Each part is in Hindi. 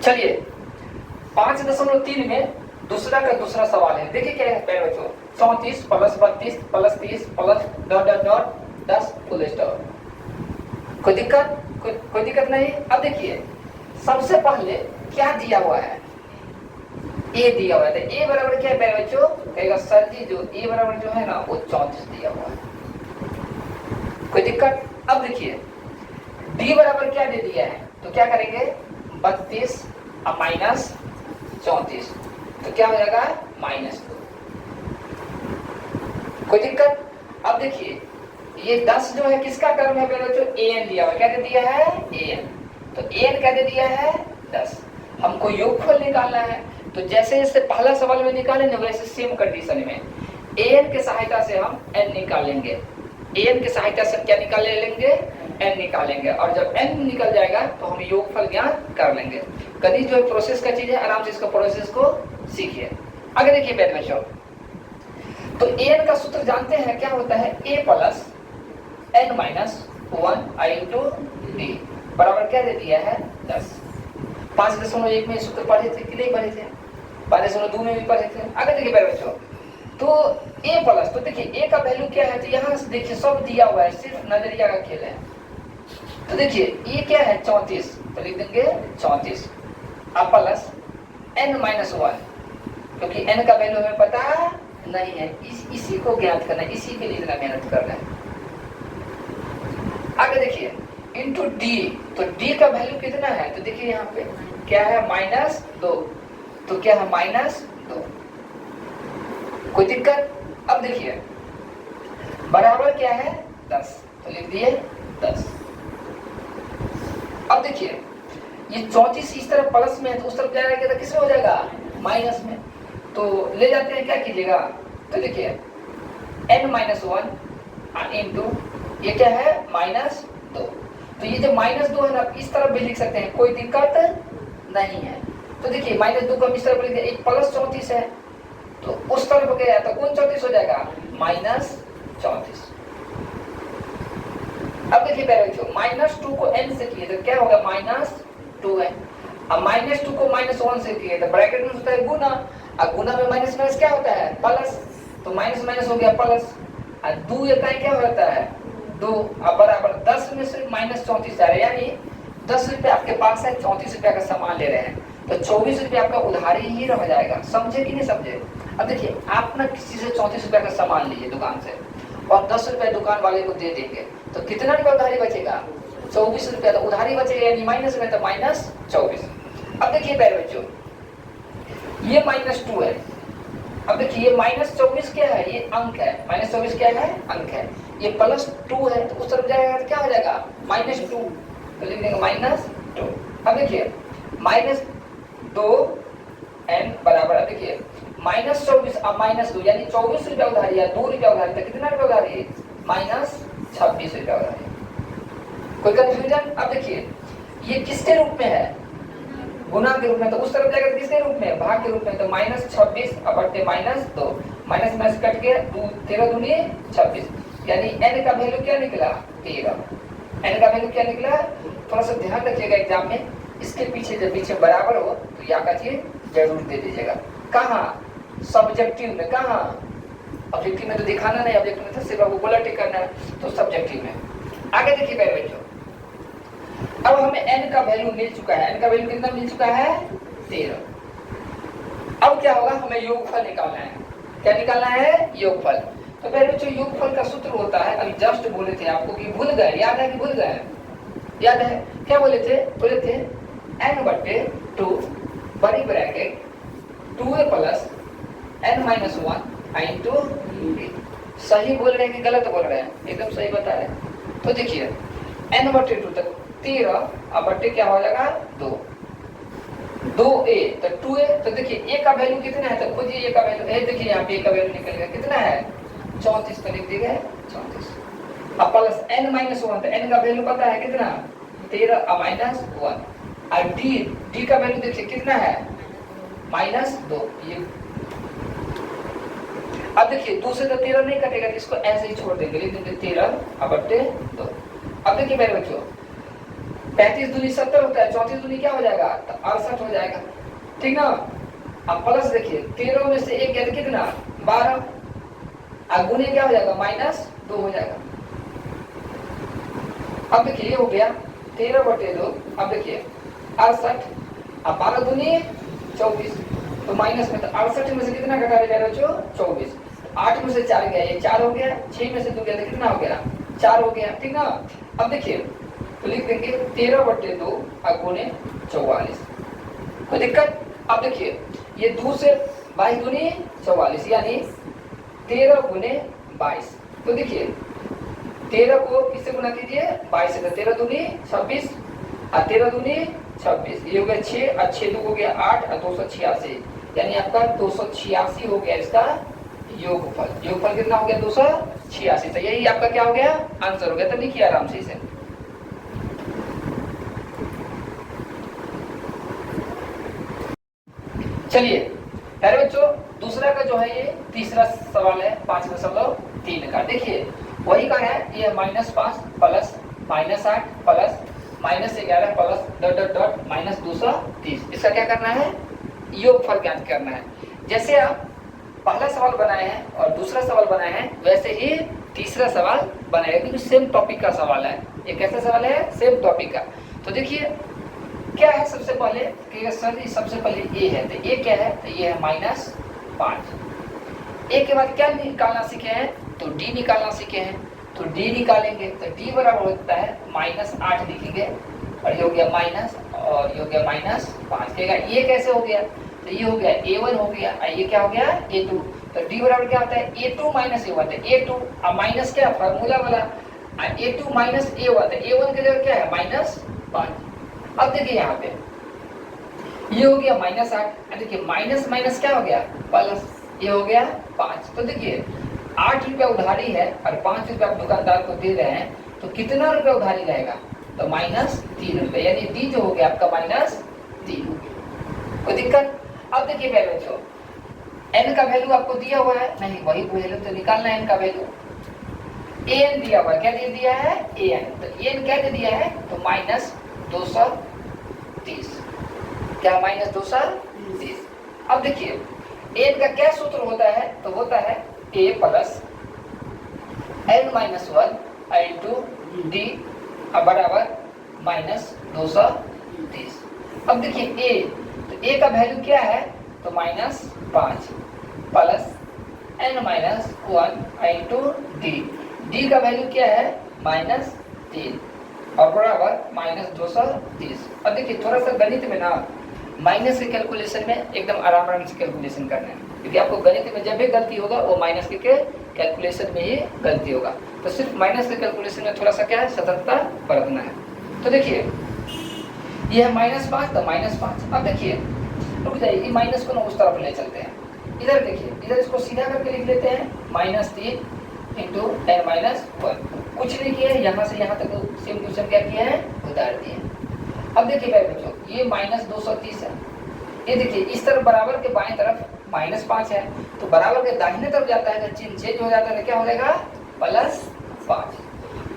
चलिए 5.3 में दूसरा का दूसरा सवाल है। देखिए क्या है पहले बच्चों, 34 plus 32 plus 30 plus dot dot dot 10 full stop. कोई दिक्कत नहीं। अब देखिए सबसे पहले क्या दिया हुआ है, ए दिया हुआ है। तो ए बराबर क्या है पहले बच्चों, कहेगा सर जी जो ए बराबर जो है ना वो 34 दिया हुआ है। कोई दिक्कत। अब देखिए डी बराबर क्या दे दिया है, तो क्या करेंगे 32 अब माइनस 34, तो क्या हो जाएगा -2। कोई दिक्कत। अब देखिए ये 10 जो है किसका टर्म है पहले बच्चों, an दिया हुआ है। क्या दे दिया है an, तो an क्या दे दिया है 10। हमको योगफल निकालना है, तो जैसे जैसे पहला सवाल में निकाले ना वैसे सेम कंडीशन में an के सहायता से हम n निकालेंगे। an की सहायता से क्या निकाल लेंगे, n निकालेंगे, और जब n निकल जाएगा तो हम योगफल ज्ञान कर लेंगे। कभी जो प्रोसेस का चीज है आराम से इसका प्रोसेस को सीखिए। आगे देखिए बैठ बच्चों, तो an का सूत्र जानते हैं क्या होता है, a plus n minus 1 i into D बराबर क्या दे दिया है 10। 5.1 में सूत्र पढ़े थे कि नहीं पढ़े थे, 5.2 में भी पढ़े थे। आगे देखिए बैठ बच्चों, तो a प्लस, तो देखिए a का वैल्यू क्या है, तो यहाँ से देखिए सब दिया हुआ है, सिर्फ नजरिया का खेल है। तो देखिए ये क्या है 34, तो लिख देंगे 34 अब प्लस n माइनस 1, क्योंकि n का वैल्यू हमें पता नहीं है, इसी को ज्ञात करना है, इसी के लिए इतना मेहनत करना है। आगे देखिए इंटू डी, तो डी का वैल्यू कितना है, तो देखिए यहाँ पे क्या है -2, तो क्या है -2। कोई दिक्कत। अब देखिए बराबर क्या है 10, तो लिख दिए 10। अब देखिए ये 34 इस तरफ प्लस में है, तो उस तरफ जाएगा तो किसमें हो जाएगा माइनस में, तो ले जाते हैं क्या कीजिएगा, तो देखिए n माइनस 1 इंटू ये क्या है -2, तो ये जो -2 है ना इस तरफ भी लिख सकते हैं, कोई दिक्कत नहीं है। तो देखिए -2 को हम इस तरफ लिख दिया, एक प्लस 34 है तो उस तरफ गया तो 39 हो जाएगा -34। अब देखिए बच्चों -2 को n से किए तो क्या होगा -2 है, अब -2 को -1 से किए तो ब्रैकेट में होता है गुना, अब गुना में माइनस माइनस क्या होता है प्लस, तो माइनस माइनस हो गया प्लस, और 2 इकाई क्या होता है 2, अब बराबर 10 में से -34 जा रहे हैं, यानी 10 रुपये आपके पास है, 34 रुपये का सामान ले रहे हैं, तो 24 रुपये आपका उधारी ही रह जाएगा। समझे कि नहीं समझे। अब देखिए आप ना किसी से 34 रुपये का सामान लीजिए दुकान से और 10 रुपये दुकान वाले को दे देंगे, तो कितना रुपया उधारी बचेगा 24 रुपया, तो उधारी बचेगा यानी माइनस में, तो -24। अब देखिए प्यारे बच्चों ये -2 है, अब देखिए ये -24 क्या है, ये अंक है, -24 क्या है अंक है, ये +2 है, तो उस तरफ जाएगा तो क्या हो जाएगा -2, तो लिख देंगे -2। अब देखिए -2 n बराबर, अब देखिए -24 अब -2 यानी 24 रुपया उधारी है, 2 रुपया उधारी, तो कितना रुपया उधारी है -26 रुपया उधारी। कोई कंफ्यूजन। अब देखिए ये किसके रूप में है, गुना के रूप में, तो उस तरफ जाएगा तो किसके रूप में भाग के रूप में, तो -26 अब बटे -2, माइनस माइनस कट के 13 दूनी 26, यानी n का वैल्यू क्या निकला 13। n का वैल्यू क्या निकला, थोड़ा सा ध्यान रखिएगा एग्जाम में, इसके पीछे जब पीछे बराबर हो तो या का चीज जरूर दे दीजिएगा। कहाँ सब्जेक्टिव में, कहाँ ऑब्जेक्टिव में तो दिखाना नहीं, ऑब्जेक्टिव में तो सिर्फ आपको बुलेट करना है, तो सब्जेक्टिव में। आगे देखिए मेरे बच्चों, अब हमें n का वैल्यू मिल चुका है, n का वैल्यू कितना मिल चुका है 13। अब क्या होगा, हमें योगफल निकालना है। क्या निकालना है योगफल। तो मेरे बच्चों योगफल का सूत्र होता है, अभी जस्ट बोले थे आपको कि भूल गए, याद है कि भूल गए, याद है क्या बोले थे n/2 बड़ी bracket 2a plus n minus 1 into d। सही बोल रहे हैं कि गलत बोल रहे हैं, एकदम सही बता रहे हैं। तो देखिए n/2 तक 13 अब बट्टे क्या हो जाएगा 2, 2a तो 2a, तो देखिए a का वैल्यू कितना है, तो खोजिए a का वैल्यू, देखिए यहाँ पे a का वैल्यू निकल गया, कितना है 34, तो लिख दिया 34। अब प्लस n माइनस 1, तो n का वैल्यू पता है कितना 13 अब -1, और d का वैल्यू देखिए कितना है -2। ये अब देखिए 2 से तो 13 नहीं कटेगा, तो इसको ऐसे ही छोड़ देंगे, लिख देंगे 13 अब बट्टे 2। अब देखिए मेरे बच्चों 35 दूनी 70 होता है, 34 दूनी क्या हो जाएगा, तो 68 हो जाएगा, ठीक ना। अब प्लस देखिए 13 में से 1 गया तो कितना, 12, अब गुने क्या हो जाएगा, -2 हो जाएगा। अब देखिए ये हो गया 13/2, अब देखिए 68, अब 12 दूनी 24, तो माइनस में, तो 68 में से कितना घटा देगा बच्चों, 24, 8 में से 4 गया, ये 4 हो गया, 6 में से 2 गया तो कितना हो गया, 4 हो गया, ठीक ना। अब देखिए तो लिख देंगे 13/2 गुने 44, कोई दिक्कत। अब देखिए ये 2 से 22 दूनी 44, यानी 13 गुने 22, तो देखिए 13 को किससे गुना कीजिए, 22 से, तो 13 दूनी 26 और 13 दूनी 26, ये हो गया 6 और 6 2 हो गया 8 और 286, यानी आपका 286 हो गया इसका योगफल। योगफल कितना हो गया, 286, तो यही आपका क्या हो गया, आंसर हो गया। तो लिखिए आराम से इसे। चलिए अरे बच्चों दूसरा का जो है ये तीसरा सवाल है 5.3 का। देखिए वही का है, ये -5 plus -8 plus -11 plus dot dot dot -230, इसका क्या करना है, योगफल ज्ञात करना है। जैसे आप पहला सवाल बनाए हैं और दूसरा सवाल बनाए हैं, वैसे ही तीसरा सवाल बनाएगा, क्योंकि सेम टॉपिक का सवाल है। ये कैसा सवाल है, सेम टॉपिक का। तो देखिए क्या है, सबसे पहले कि सर सबसे पहले ए है, तो ए क्या है, तो ये है -5। ए के बाद क्या निकालना सीखे हैं, तो डी निकालना सीखे हैं, तो डी निकालेंगे, तो डी बराबर होता है -8 लिखेंगे, और ये हो गया माइनस, और ये हो गया -5 कहेगा। ये कैसे हो गया, तो ये हो गया a1 हो गया, और ये क्या हो गया a2, तो डी बराबर क्या होता है, a2 - a1, तो a2 और माइनस क्या फार्मूला वाला, a2 - a1, तो a1 की जगह क्या है -5। अब देखिए यहाँ पे ये हो गया -8, देखिए माइनस माइनस क्या हो गया प्लस, ये हो गया 5। तो देखिए 8 रुपया उधारी है और 5 रुपया आप दुकानदार को दे रहे हैं, तो कितना रुपया उधारी रहेगा, तो -3 रुपये, यानी डी जो हो गया आपका -3 हो गया। कोई दिक्कत। अब देखिए मेरे बच्चों n का वैल्यू आपको दिया हुआ है, नहीं वही वैल्यू तो निकालना है, n का वैल्यू an दिया हुआ है, क्या दे दिया है an, तो an क्या दे दिया है, तो -230, क्या -230। अब देखिए n का क्या सूत्र होता है, तो होता है a plus n-1 into D बराबर -230। अब देखिए a, तो a का वैल्यू क्या है, तो -5 plus n-1 into D, D का वैल्यू क्या है -3 और बराबर -230। अब देखिए थोड़ा सा गणित में ना माइनस के कैलकुलेशन में एकदम आराम से कैलकुलेशन करना है, क्योंकि आपको गणित में जब भी गलती होगा वो माइनस के कैलकुलेशन में ही गलती होगा। तो सिर्फ माइनस के कैलकुलेशन में थोड़ा सा क्या है, सतर्कता बरतना है। तो देखिए ये है -5, तो -5। अब देखिए रुक जाइए, ये माइनस को ना उस तरफ ले चलते हैं, इधर देखिए, इधर इसको सीधा करके लिख लेते हैं -3 इंटू n-1, कुछ नहीं किया है, यहाँ से यहाँ तक सेम टू सेम क्या किया है, उतार दिए। अब देखिए भाई बच्चों ये -230 है, ये देखिए इस तरफ बराबर के बाएं तरफ -5 है, तो बराबर के दाहिने तरफ जाता है, चिन्ह चेंज हो जाता है, क्या हो जाएगा +5।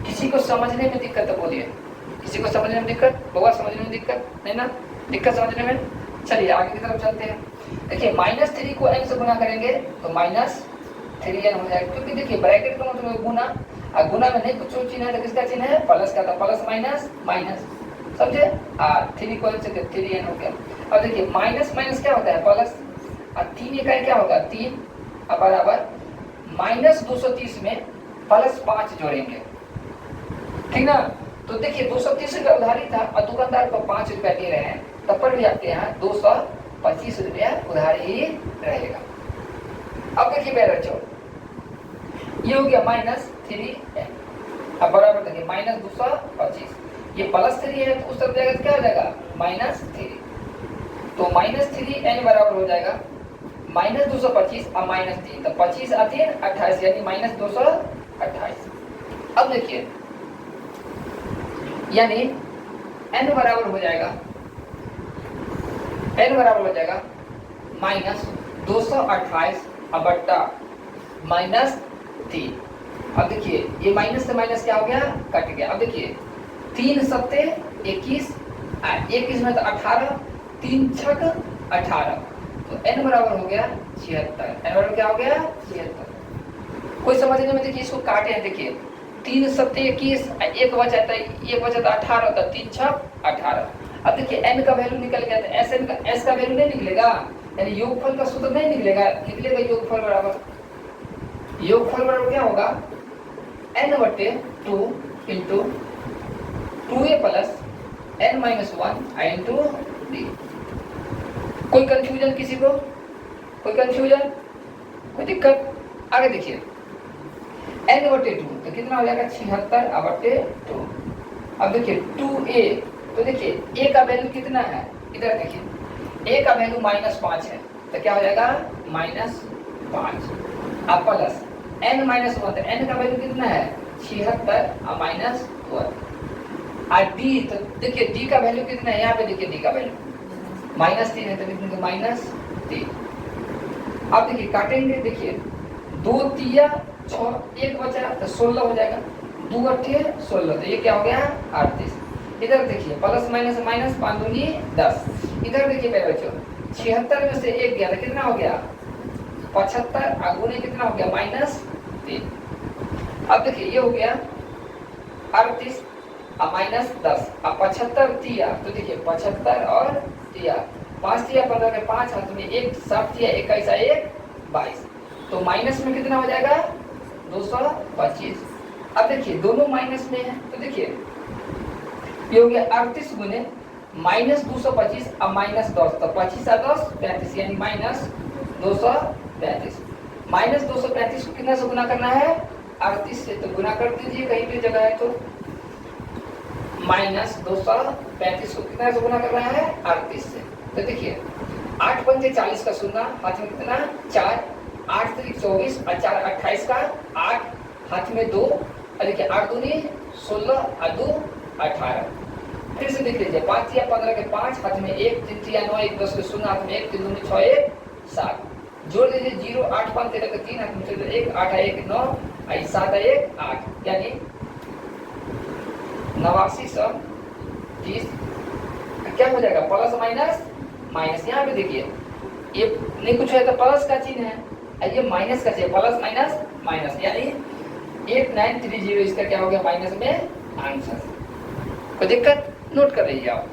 किसी को समझने में दिक्कत तो बोलिए, किसी को समझने में दिक्कत, बउआ समझने में दिक्कत नहीं ना, दिक्कत समझने में। चलिए आगे की तरफ चलते हैं। देखिए -3 को n से गुना करेंगे तो -3n हो जाएगा, क्योंकि देखिए ब्रैकेट का मतलब गुना, और गुना में नहीं कुछ चिन्ह है तो किसका चिन्ह है, प्लस का, तो प्लस माइनस माइनस, समझे। 3 को n से 3n हो गया। अब देखिए माइनस माइनस क्या होता है प्लस, और 3 इकाई क्या होगा 3, अब बराबर -230 में +5 जोड़ेंगे, ठीक ना। तो देखिए 230 रुपया उधारी था और दुकानदार को 5 रुपया दे रहे हैं, तब पर भी आपके यहाँ 225 रुपया उधारी ही रहेगा। अब देखिए मेरे बच्चों ये हो गया -3n, अब बराबर देखिए -225, ये +3 है तो उस तरफ जाएगा तो क्या हो जाएगा -3, तो -3n बराबर हो जाएगा -225 और -3, तो 25 और 3 28, यानी -228। अब देखिए यानी n बराबर हो जाएगा, n बराबर हो जाएगा -228 बट्टा -3। अब देखिए ये माइनस से माइनस क्या हो गया, कट गया। अब देखिए 3 सत्ते 21, 21 में तो 18, 3 छक 18, तो n बराबर हो गया 76। n बराबर क्या हो गया 76। कोई समझने में देखिए इसको काटे हैं, देखिए 3 सत्ते 21, एक बचा था 18, तो 3 छक 18। अब देखिए n का वैल्यू निकल गया, तो s का वैल्यू नहीं निकलेगा, यानी योगफल का सूत्र नहीं निकलेगा, निकलेगा योगफल बराबर क्या होगा n/2 into 2a plus n minus 1 into d। कोई कंफ्यूजन किसी को, कोई कंफ्यूजन, कोई दिक्कत? आगे देखिए n/2 तो कितना हो जाएगा 76/2। अब देखिए 2a, तो देखिए a का वैल्यू कितना है, इधर देखिए a का वैल्यू -5 है, तो क्या हो जाएगा -5 अब प्लस n माइनस 1, तो n का वैल्यू कितना है 76 और -1 और d, तो देखिए d का वैल्यू कितना है, यहाँ पे देखिए d का वैल्यू -3 है, तो लिखेंगे -3। अब देखिए काटेंगे, देखिए 2 तिया 6, एक बचा तो 16 हो जाएगा, 2 अट्ठे 16, तो ये क्या हो गया 38। इधर देखिए प्लस माइनस माइनस 5 दूनी 10, इधर देखिए मेरे बच्चों 76 में से 1 गया तो कितना हो गया 75, आगुने कितना हो गया -3। अब देखिए ये हो गया 38 और -10 अब 75 तिया, तो देखिए 75 और तिया 5 तिया 15 के 5 हाथ में 1, 7 तिया 21 1 22, तो माइनस में कितना हो जाएगा 225। अब देखिए दोनों माइनस में है, तो देखिए ये हो गया 38 गुने -225 अब -10, तो 25 और 10 35, यानी -235। -235 को कितना से गुना करना है 38 से, तो गुना कर दीजिए कहीं भी जगह है, तो -235 को कितना से गुना करना है 38 से। तो देखिए 8 पंजे 40 का शून्य, हाथ में कितना 4, 8 त्रिक 24 और 4 28 का 8, हाथ में 2, और देखिए 8 दूनी 16 और 2 18। फिर से देख लीजिए 5 या 15 के 5, हाथ में 1, 3 या 9 1 10 के शून्य, हाथ में 1 3 दूनी 6 1 7, जोड़ दीजिए 0 8 5 13 के 3, हाथ में 1 8 1 9 और 7 1 8, यानी 8930। क्या हो जाएगा प्लस माइनस माइनस, यहाँ पे देखिए ये नहीं कुछ है तो प्लस का चिन्ह है, और ये माइनस का चिन्ह, प्लस माइनस माइनस, यानी 8930 इसका क्या हो गया माइनस में आंसर। कोई दिक्कत नोट कर लीजिए आप।